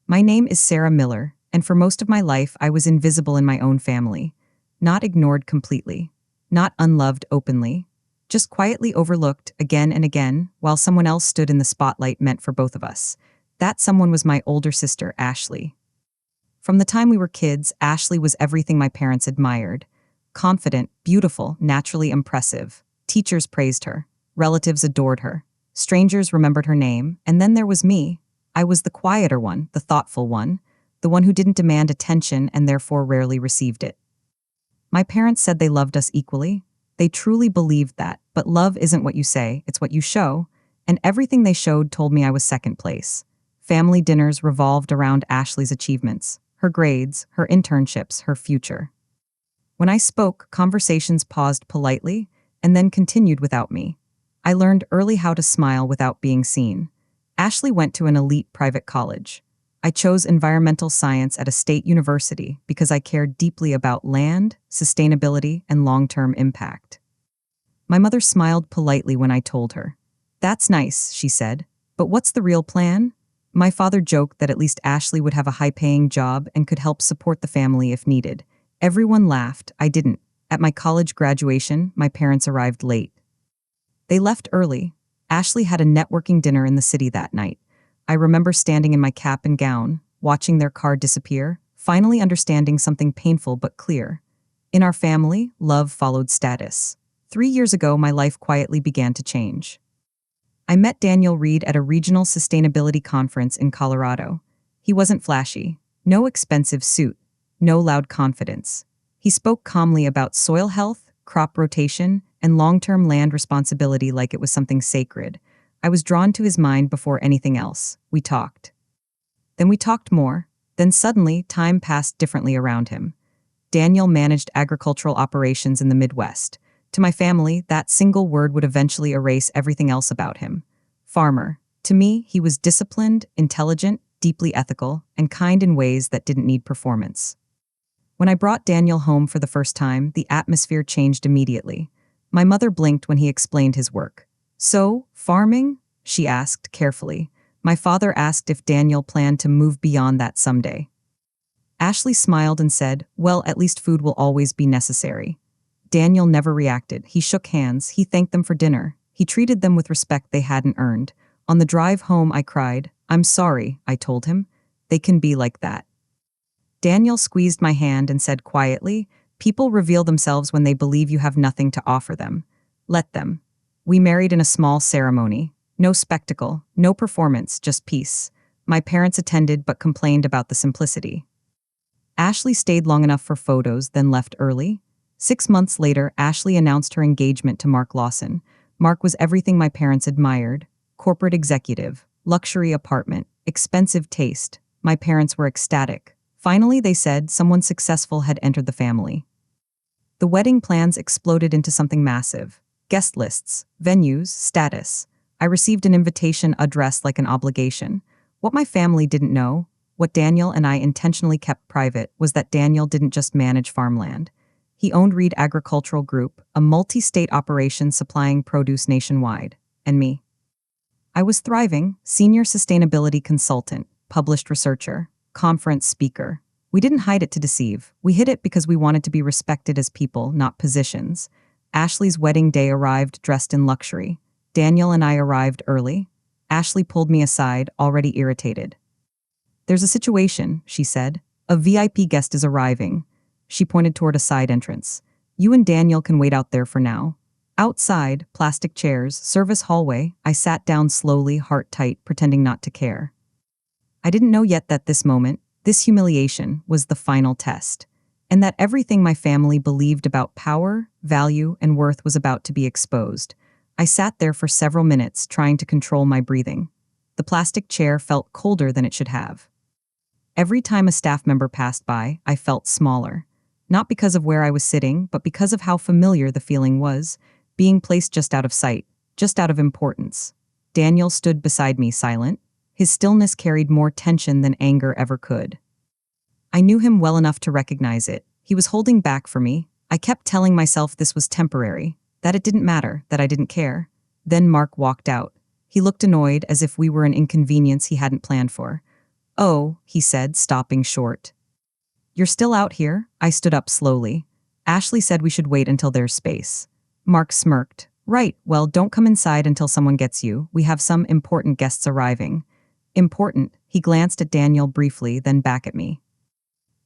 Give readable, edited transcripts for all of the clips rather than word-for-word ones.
My name is Sarah Miller, and for most of my life I was invisible in my own family. Not ignored completely. Not unloved openly. Just quietly overlooked again and again while someone else stood in the spotlight meant for both of us. That someone was my older sister, Ashley. From the time we were kids, Ashley was everything my parents admired. Confident, beautiful, naturally impressive. Teachers praised her. Relatives adored her. Strangers remembered her name, and then there was me. I was the quieter one, the thoughtful one, the one who didn't demand attention and therefore rarely received it. My parents said they loved us equally. They truly believed that, but love isn't what you say, it's what you show, and everything they showed told me I was second place. Family dinners revolved around Ashley's achievements, her grades, her internships, her future. When I spoke, conversations paused politely and then continued without me. I learned early how to smile without being seen. Ashley went to an elite private college. I chose environmental science at a state university because I cared deeply about land, sustainability, and long-term impact. My mother smiled politely when I told her. "That's nice," she said, "but what's the real plan?" My father joked that at least Ashley would have a high-paying job and could help support the family if needed. Everyone laughed. I didn't. At my college graduation, my parents arrived late. They left early. Ashley had a networking dinner in the city that night. I remember standing in my cap and gown, watching their car disappear, finally understanding something painful but clear. In our family, love followed status. 3 years ago, my life quietly began to change. I met Daniel Reed at a regional sustainability conference in Colorado. He wasn't flashy. No expensive suit. No loud confidence. He spoke calmly about soil health, crop rotation, and long-term land responsibility like it was something sacred. I was drawn to his mind before anything else. We talked. Then we talked more. Then suddenly, time passed differently around him. Daniel managed agricultural operations in the Midwest. To my family, that single word would eventually erase everything else about him. Farmer. To me, he was disciplined, intelligent, deeply ethical, and kind in ways that didn't need performance. When I brought Daniel home for the first time, the atmosphere changed immediately. My mother blinked when he explained his work. "So, farming?" she asked carefully. My father asked if Daniel planned to move beyond that someday. Ashley smiled and said, "Well, at least food will always be necessary." Daniel never reacted. He shook hands. He thanked them for dinner. He treated them with respect they hadn't earned. On the drive home, I cried. "I'm sorry," I told him. "They can be like that." Daniel squeezed my hand and said quietly, "People reveal themselves when they believe you have nothing to offer them. Let them." We married in a small ceremony. No spectacle, no performance, just peace. My parents attended but complained about the simplicity. Ashley stayed long enough for photos, then left early. 6 months later, Ashley announced her engagement to Mark Lawson. Mark was everything my parents admired. Corporate executive, luxury apartment, expensive taste. My parents were ecstatic. Finally, they said, someone successful had entered the family. The wedding plans exploded into something massive. Guest lists, venues, status. I received an invitation addressed like an obligation. What my family didn't know, what Daniel and I intentionally kept private, was that Daniel didn't just manage farmland. He owned Reed Agricultural Group, a multi-state operation supplying produce nationwide. And me. I was thriving, senior sustainability consultant, published researcher, conference speaker. We didn't hide it to deceive. We hid it because we wanted to be respected as people, not positions. Ashley's wedding day arrived dressed in luxury. Daniel and I arrived early. Ashley pulled me aside, already irritated. "There's a situation," she said. "A VIP guest is arriving." She pointed toward a side entrance. "You and Daniel can wait out there for now." Outside, plastic chairs, service hallway, I sat down slowly, heart tight, pretending not to care. I didn't know yet that this moment, this humiliation, was the final test, and that everything my family believed about power, value, and worth was about to be exposed. I sat there for several minutes, trying to control my breathing. The plastic chair felt colder than it should have. Every time a staff member passed by, I felt smaller. Not because of where I was sitting, but because of how familiar the feeling was, being placed just out of sight, just out of importance. Daniel stood beside me, silent. His stillness carried more tension than anger ever could. I knew him well enough to recognize it. He was holding back for me. I kept telling myself this was temporary, that it didn't matter, that I didn't care. Then Mark walked out. He looked annoyed, as if we were an inconvenience he hadn't planned for. Oh, he said, stopping short. You're still out here? I stood up slowly. Ashley said we should wait until there's space. Mark smirked. Right, well, don't come inside until someone gets you. We have some important guests arriving. Important, he glanced at Daniel briefly, then back at me.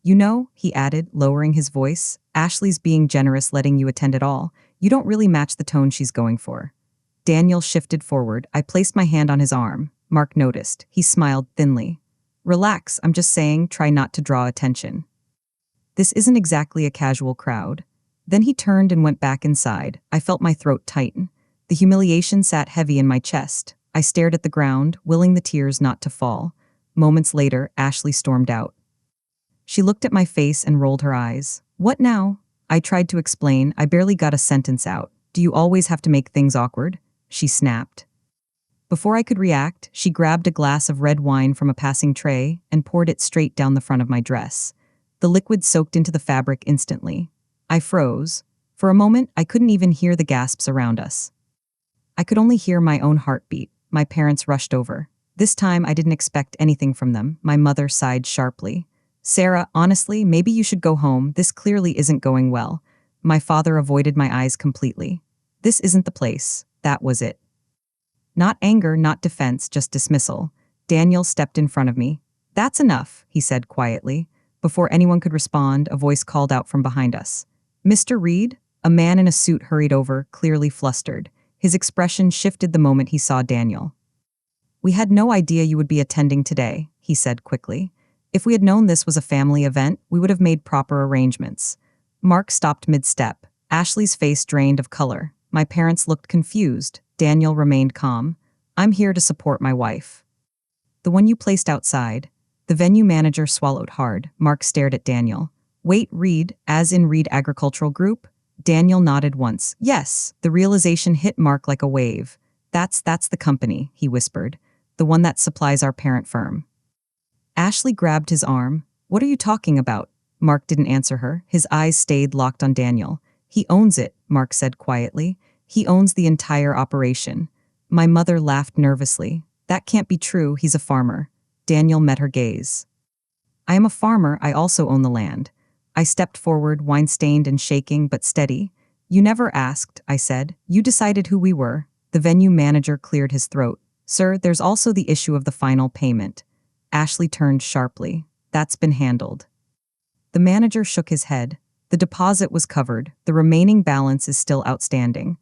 You know, he added, lowering his voice, Ashley's being generous letting you attend at all. You don't really match the tone she's going for. Daniel shifted forward. I placed my hand on his arm. Mark noticed. He smiled thinly. Relax, I'm just saying, try not to draw attention. This isn't exactly a casual crowd. Then he turned and went back inside. I felt my throat tighten. The humiliation sat heavy in my chest. I stared at the ground, willing the tears not to fall. Moments later, Ashley stormed out. She looked at my face and rolled her eyes. What now? I tried to explain. I barely got a sentence out. Do you always have to make things awkward? She snapped. Before I could react, she grabbed a glass of red wine from a passing tray and poured it straight down the front of my dress. The liquid soaked into the fabric instantly. I froze. For a moment, I couldn't even hear the gasps around us. I could only hear my own heartbeat. My parents rushed over. This time, I didn't expect anything from them. My mother sighed sharply. Sarah, honestly, maybe you should go home. This clearly isn't going well. My father avoided my eyes completely. This isn't the place. That was it. Not anger, not defense, just dismissal. Daniel stepped in front of me. That's enough, he said quietly. Before anyone could respond, a voice called out from behind us. Mr. Reed? A man in a suit hurried over, clearly flustered. His expression shifted the moment he saw Daniel. We had no idea you would be attending today, he said quickly. If we had known this was a family event, we would have made proper arrangements. Mark stopped mid-step. Ashley's face drained of color. My parents looked confused. Daniel remained calm. I'm here to support my wife. The one you placed outside. The venue manager swallowed hard. Mark stared at Daniel. Wait, Reed, as in Reed Agricultural Group? Daniel nodded once. Yes, the realization hit Mark like a wave. That's the company, he whispered. The one that supplies our parent firm. Ashley grabbed his arm. What are you talking about? Mark didn't answer her. His eyes stayed locked on Daniel. He owns it, Mark said quietly. He owns the entire operation. My mother laughed nervously. That can't be true, he's a farmer. Daniel met her gaze. I am a farmer, I also own the land. I stepped forward, wine-stained and shaking, but steady. You never asked, I said. You decided who we were. The venue manager cleared his throat. Sir, there's also the issue of the final payment. Ashley turned sharply. That's been handled. The manager shook his head. The deposit was covered. The remaining balance is still outstanding.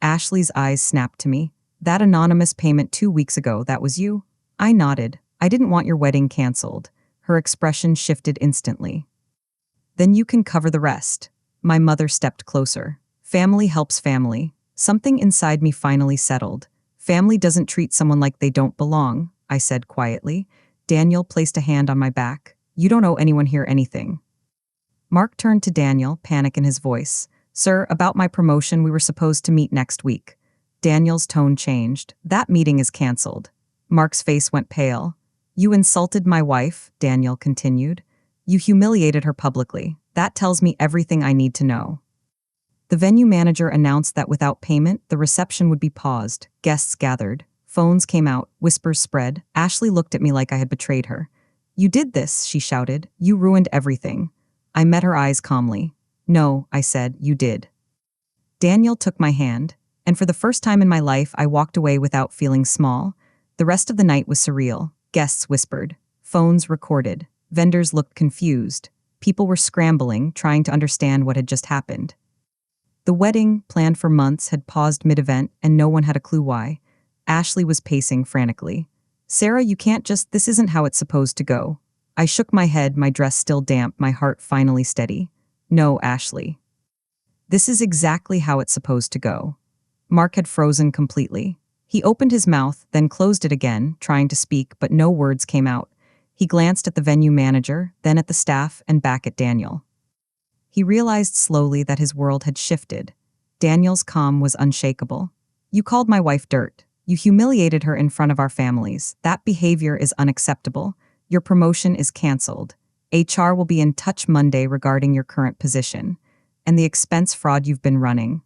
Ashley's eyes snapped to me. That anonymous payment 2 weeks ago, that was you? I nodded. I didn't want your wedding canceled. Her expression shifted instantly. Then you can cover the rest. My mother stepped closer. Family helps family. Something inside me finally settled. Family doesn't treat someone like they don't belong, I said quietly. Daniel placed a hand on my back. You don't owe anyone here anything. Mark turned to Daniel, panic in his voice. Sir, about my promotion, we were supposed to meet next week. Daniel's tone changed. That meeting is canceled. Mark's face went pale. You insulted my wife, Daniel continued. You humiliated her publicly. That tells me everything I need to know. The venue manager announced that without payment, the reception would be paused. Guests gathered. Phones came out. Whispers spread. Ashley looked at me like I had betrayed her. You did this, she shouted. You ruined everything. I met her eyes calmly. No, I said, you did. Daniel took my hand, and for the first time in my life, I walked away without feeling small. The rest of the night was surreal. Guests whispered. Phones recorded. Vendors looked confused. People were scrambling, trying to understand what had just happened. The wedding, planned for months, had paused mid-event, and no one had a clue why. Ashley was pacing frantically. Sarah, you can't just, this isn't how it's supposed to go. I shook my head, my dress still damp, my heart finally steady. No, Ashley. This is exactly how it's supposed to go. Mark had frozen completely. He opened his mouth, then closed it again, trying to speak, but no words came out. He glanced at the venue manager, then at the staff, and back at Daniel. He realized slowly that his world had shifted. Daniel's calm was unshakable. You called my wife dirt. You humiliated her in front of our families. That behavior is unacceptable. Your promotion is canceled. HR will be in touch Monday regarding your current position and the expense fraud you've been running.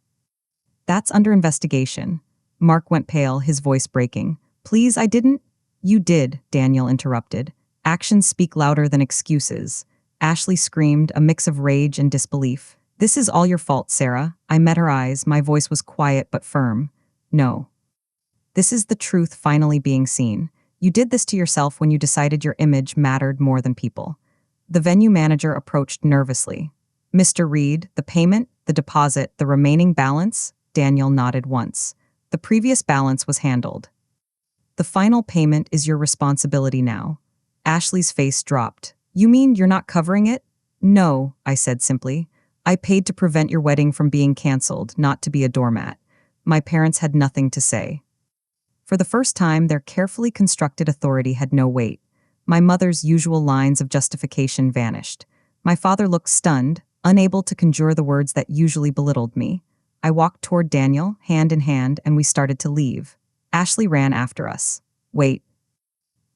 That's under investigation. Mark went pale, his voice breaking. Please, I didn't. You did, Daniel interrupted. Actions speak louder than excuses. Ashley screamed, a mix of rage and disbelief. This is all your fault, Sarah. I met her eyes. My voice was quiet but firm. No. This is the truth finally being seen. You did this to yourself when you decided your image mattered more than people. The venue manager approached nervously. Mr. Reed, the payment, the deposit, the remaining balance? Daniel nodded once. The previous balance was handled. The final payment is your responsibility now. Ashley's face dropped. You mean you're not covering it? No, I said simply. I paid to prevent your wedding from being canceled, not to be a doormat. My parents had nothing to say. For the first time, their carefully constructed authority had no weight. My mother's usual lines of justification vanished. My father looked stunned, unable to conjure the words that usually belittled me. I walked toward Daniel, hand in hand, and we started to leave. Ashley ran after us. Wait.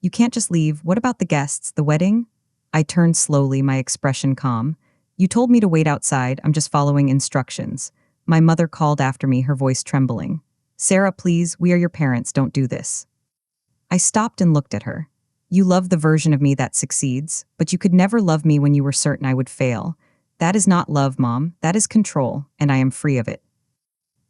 You can't just leave. What about the guests, the wedding? I turned slowly, my expression calm. You told me to wait outside. I'm just following instructions. My mother called after me, her voice trembling. Sarah, please, we are your parents. Don't do this. I stopped and looked at her. You love the version of me that succeeds, but you could never love me when you were certain I would fail. That is not love, Mom. That is control, and I am free of it.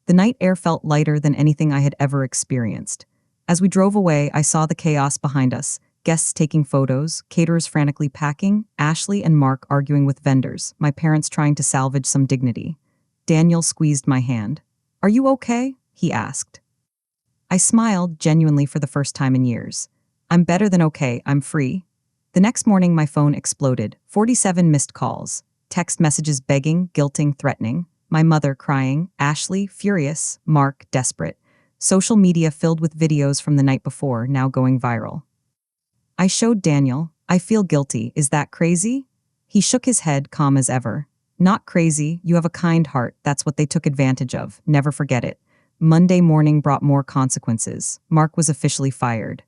The night air felt lighter than anything I had ever experienced. As we drove away, I saw the chaos behind us, guests taking photos, caterers frantically packing, Ashley and Mark arguing with vendors, my parents trying to salvage some dignity. Daniel squeezed my hand. Are you okay? He asked. I smiled, genuinely for the first time in years. I'm better than okay, I'm free. The next morning my phone exploded, 47 missed calls, text messages begging, guilting, threatening, my mother crying, Ashley furious, Mark desperate, social media filled with videos from the night before now going viral. I showed Daniel, I feel guilty, is that crazy? He shook his head, calm as ever. Not crazy, you have a kind heart, that's what they took advantage of, never forget it. Monday morning brought more consequences. Mark was officially fired.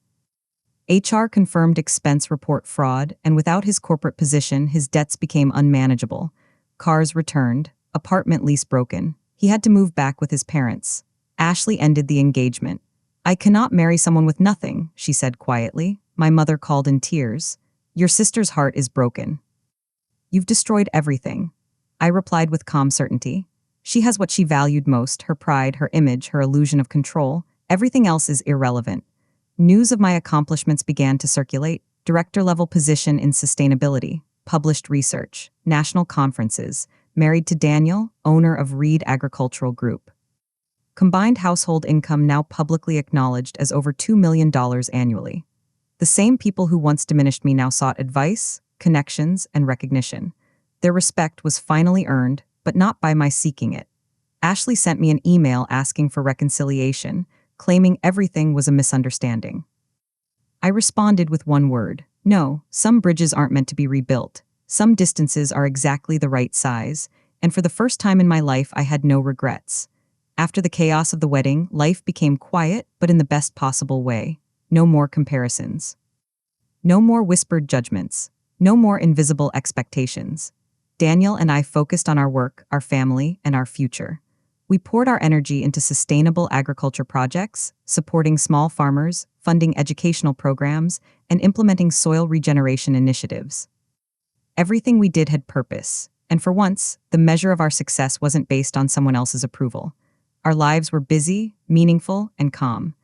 HR confirmed expense report fraud, and without his corporate position, his debts became unmanageable. Cars returned, apartment lease broken. He had to move back with his parents. Ashley ended the engagement. I cannot marry someone with nothing, she said quietly. My mother called in tears. Your sister's heart is broken. You've destroyed everything. I replied with calm certainty. She has what she valued most, her pride, her image, her illusion of control. Everything else is irrelevant. News of my accomplishments began to circulate. Director-level position in sustainability, published research, national conferences, married to Daniel, owner of Reed Agricultural Group. Combined household income now publicly acknowledged as over $2 million annually. The same people who once diminished me now sought advice, connections, and recognition. Their respect was finally earned, but not by my seeking it. Ashley sent me an email asking for reconciliation, claiming everything was a misunderstanding. I responded with one word. No, some bridges aren't meant to be rebuilt. Some distances are exactly the right size, and for the first time in my life I had no regrets. After the chaos of the wedding, life became quiet, but in the best possible way. No more comparisons. No more whispered judgments. No more invisible expectations. Daniel and I focused on our work, our family, and our future. We poured our energy into sustainable agriculture projects, supporting small farmers, funding educational programs, and implementing soil regeneration initiatives. Everything we did had purpose, and for once, the measure of our success wasn't based on someone else's approval. Our lives were busy, meaningful, and calm.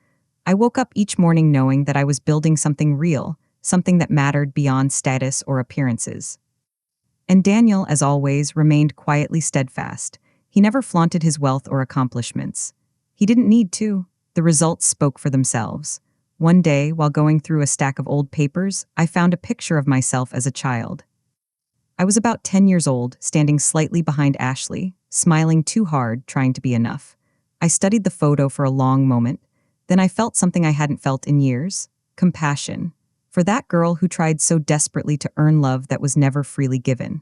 I woke up each morning knowing that I was building something real, something that mattered beyond status or appearances. And Daniel, as always, remained quietly steadfast. He never flaunted his wealth or accomplishments. He didn't need to. The results spoke for themselves. One day, while going through a stack of old papers, I found a picture of myself as a child. I was about 10 years old, standing slightly behind Ashley, smiling too hard, trying to be enough. I studied the photo for a long moment. Then I felt something I hadn't felt in years: compassion. For that girl who tried so desperately to earn love that was never freely given.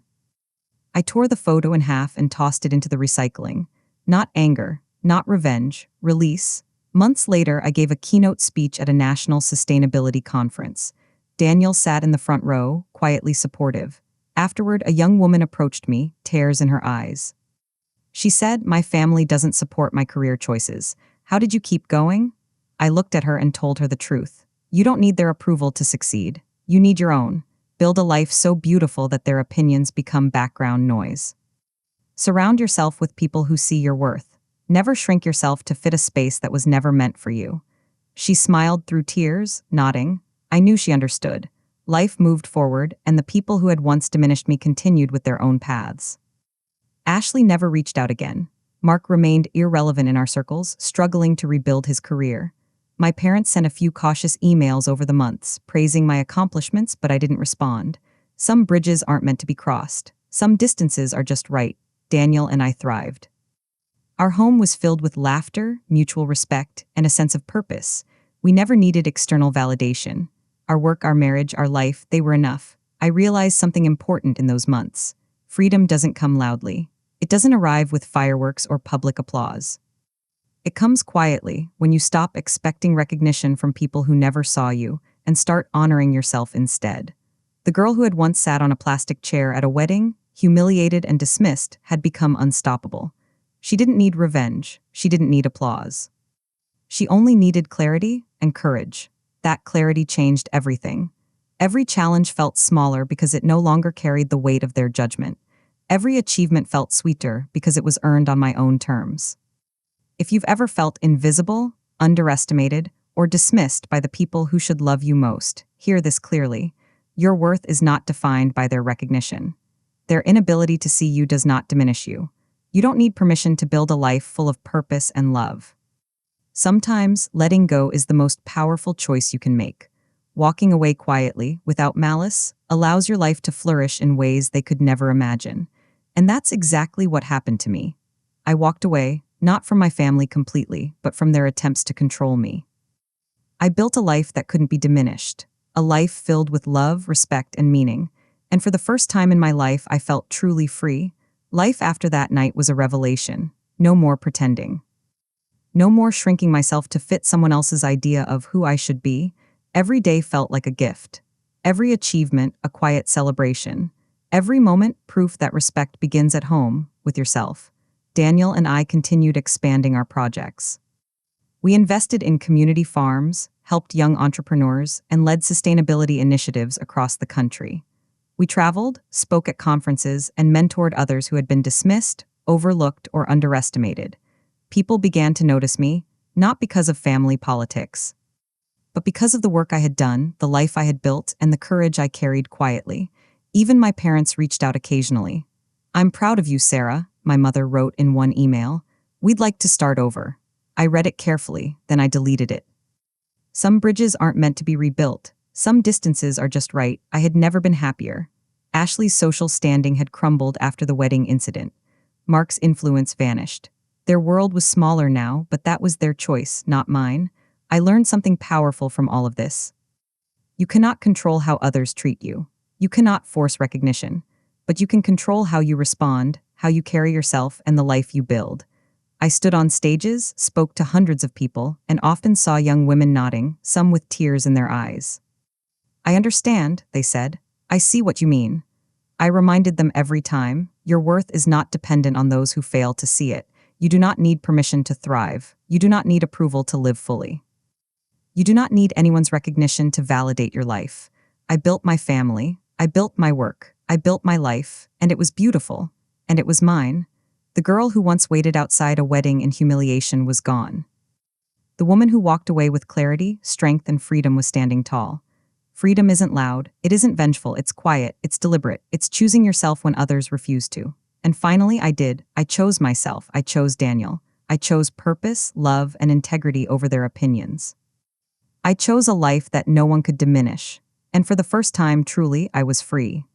I tore the photo in half and tossed it into the recycling. Not anger, not revenge, release. Months later, I gave a keynote speech at a national sustainability conference. Daniel sat in the front row, quietly supportive. Afterward, a young woman approached me, tears in her eyes. She said, "My family doesn't support my career choices. How did you keep going?" I looked at her and told her the truth. You don't need their approval to succeed. You need your own. Build a life so beautiful that their opinions become background noise. Surround yourself with people who see your worth. Never shrink yourself to fit a space that was never meant for you. She smiled through tears, nodding. I knew she understood. Life moved forward, and the people who had once diminished me continued with their own paths. Ashley never reached out again. Mark remained irrelevant in our circles, struggling to rebuild his career. My parents sent a few cautious emails over the months, praising my accomplishments, but I didn't respond. Some bridges aren't meant to be crossed. Some distances are just right. Daniel and I thrived. Our home was filled with laughter, mutual respect, and a sense of purpose. We never needed external validation. Our work, our marriage, our life, they were enough. I realized something important in those months. Freedom doesn't come loudly. It doesn't arrive with fireworks or public applause. It comes quietly when you stop expecting recognition from people who never saw you and start honoring yourself instead. The girl who had once sat on a plastic chair at a wedding, humiliated and dismissed, had become unstoppable. She didn't need revenge. She didn't need applause. She only needed clarity and courage. That clarity changed everything. Every challenge felt smaller because it no longer carried the weight of their judgment. Every achievement felt sweeter because it was earned on my own terms. If you've ever felt invisible, underestimated, or dismissed by the people who should love you most, hear this clearly. Your worth is not defined by their recognition. Their inability to see you does not diminish you. You don't need permission to build a life full of purpose and love. Sometimes, letting go is the most powerful choice you can make. Walking away quietly, without malice, allows your life to flourish in ways they could never imagine. And that's exactly what happened to me. I walked away, not from my family completely, but from their attempts to control me. I built a life that couldn't be diminished, a life filled with love, respect, and meaning. And for the first time in my life, I felt truly free. Life after that night was a revelation. No more pretending. No more shrinking myself to fit someone else's idea of who I should be. Every day felt like a gift. Every achievement, a quiet celebration. Every moment, proof that respect begins at home, with yourself. Daniel and I continued expanding our projects. We invested in community farms, helped young entrepreneurs, and led sustainability initiatives across the country. We traveled, spoke at conferences, and mentored others who had been dismissed, overlooked, or underestimated. People began to notice me, not because of family politics, but because of the work I had done, the life I had built, and the courage I carried quietly. Even my parents reached out occasionally. "I'm proud of you, Sarah," my mother wrote in one email. "We'd like to start over." I read it carefully, then I deleted it. Some bridges aren't meant to be rebuilt. Some distances are just right. I had never been happier. Ashley's social standing had crumbled after the wedding incident. Mark's influence vanished. Their world was smaller now, but that was their choice, not mine. I learned something powerful from all of this. You cannot control how others treat you. You cannot force recognition. But you can control how you respond, how you carry yourself, and the life you build. I stood on stages, spoke to hundreds of people, and often saw young women nodding, some with tears in their eyes. "I understand," they said. "I see what you mean." I reminded them every time, your worth is not dependent on those who fail to see it. You do not need permission to thrive. You do not need approval to live fully. You do not need anyone's recognition to validate your life. I built my family. I built my work. I built my life, and it was beautiful. And it was mine. The girl who once waited outside a wedding in humiliation was gone. The woman who walked away with clarity, strength, and freedom was standing tall. Freedom isn't loud, it isn't vengeful, it's quiet, it's deliberate, it's choosing yourself when others refuse to. And finally, I did. I chose myself. I chose Daniel. I chose purpose, love, and integrity over their opinions. I chose a life that no one could diminish. And for the first time, truly, I was free.